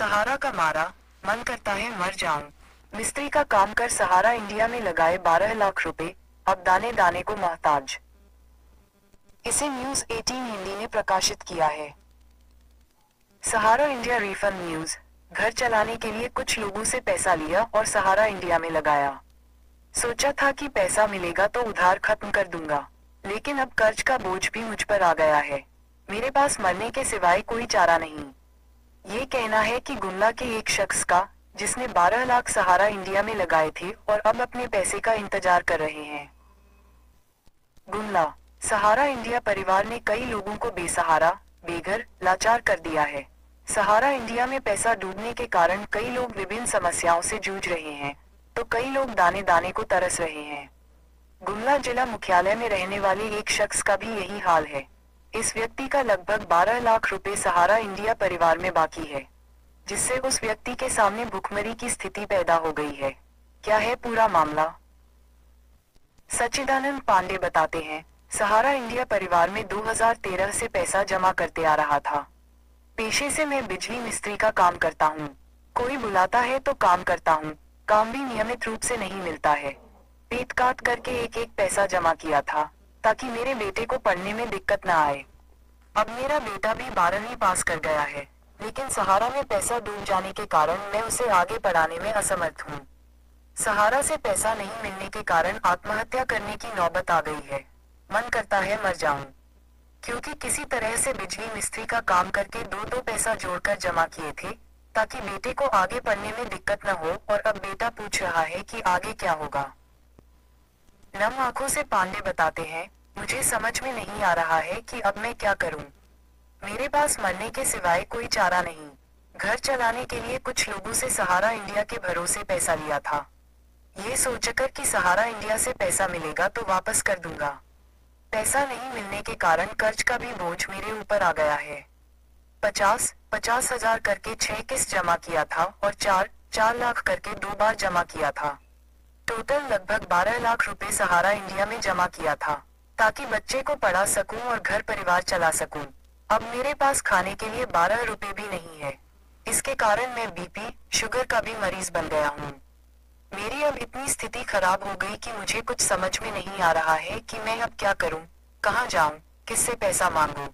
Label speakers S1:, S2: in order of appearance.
S1: सहारा का मारा, मन करता है मर जाऊं। मिस्त्री का काम कर सहारा इंडिया में लगाए 12 लाख रुपए, अब दाने दाने को मोहताज। इसे न्यूज 18 हिंदी ने प्रकाशित किया है। सहारा इंडिया रिफंड न्यूज। घर चलाने के लिए कुछ लोगों से पैसा लिया और सहारा इंडिया में लगाया। सोचा था कि पैसा मिलेगा तो उधार खत्म कर दूंगा, लेकिन अब कर्ज का बोझ भी मुझ पर आ गया है। मेरे पास मरने के सिवाय कोई चारा नहीं। ये कहना है कि गुमला के एक शख्स का, जिसने 12 लाख सहारा इंडिया में लगाए थे और अब अपने पैसे का इंतजार कर रहे हैं। गुमला, सहारा इंडिया परिवार ने कई लोगों को बेसहारा, बेघर, लाचार कर दिया है। सहारा इंडिया में पैसा डूबने के कारण कई लोग विभिन्न समस्याओं से जूझ रहे हैं, तो कई लोग दाने दाने को तरस रहे हैं। गुमला जिला मुख्यालय में रहने वाले एक शख्स का भी यही हाल है। इस व्यक्ति का लगभग 12 लाख रुपए सहारा इंडिया परिवार में बाकी है, जिससे उस व्यक्ति के सामने भुखमरी की स्थिति पैदा हो गई है। क्या है पूरा मामला? सच्चिदानंद पांडे बताते हैं, सहारा इंडिया परिवार में 2013 से पैसा जमा करते आ रहा था। पेशे से मैं बिजली मिस्त्री का काम करता हूँ। कोई बुलाता है तो काम करता हूँ। काम भी नियमित रूप से नहीं मिलता है। पेट काट करके एक एक पैसा जमा किया था, ताकि मेरे बेटे को पढ़ने में दिक्कत न आए। अब मेरा बेटा भी 12वीं पास कर गया है, लेकिन सहारा में पैसा डूब जाने के कारण मैं उसे आगे पढ़ाने में असमर्थ हूँ। सहारा से पैसा नहीं मिलने के कारण आत्महत्या करने की नौबत आ गई है। मन करता है मर जाऊं, क्योंकि किसी तरह से बिजली मिस्त्री का काम करके दो पैसा जोड़कर जमा किए थे, ताकि बेटे को आगे पढ़ने में दिक्कत न हो, और अब बेटा पूछ रहा है कि आगे क्या होगा। नम आंखों से पांडे बताते हैं, मुझे समझ में नहीं आ रहा है कि अब मैं क्या करूं। मेरे पास मरने के सिवाय कोई चारा नहीं। घर चलाने के लिए कुछ लोगों से सहारा इंडिया के भरोसे पैसा लिया था, ये सोचकर कि सहारा इंडिया से पैसा मिलेगा तो वापस कर दूंगा। पैसा नहीं मिलने के कारण कर्ज का भी बोझ मेरे ऊपर आ गया है। 50 हजार करके 6 किस्त जमा किया था और 4 लाख करके 2 बार जमा किया था। टोटल लगभग 12 लाख रुपए सहारा इंडिया में जमा किया था, ताकि बच्चे को पढ़ा सकूं और घर परिवार चला सकूं। अब मेरे पास खाने के लिए 12 रुपए भी नहीं है। इसके कारण मैं बीपी, शुगर का भी मरीज बन गया हूँ। मेरी अब इतनी स्थिति खराब हो गई कि मुझे कुछ समझ में नहीं आ रहा है कि मैं अब क्या करूं, कहां जाऊं, किससे पैसा मांगूं।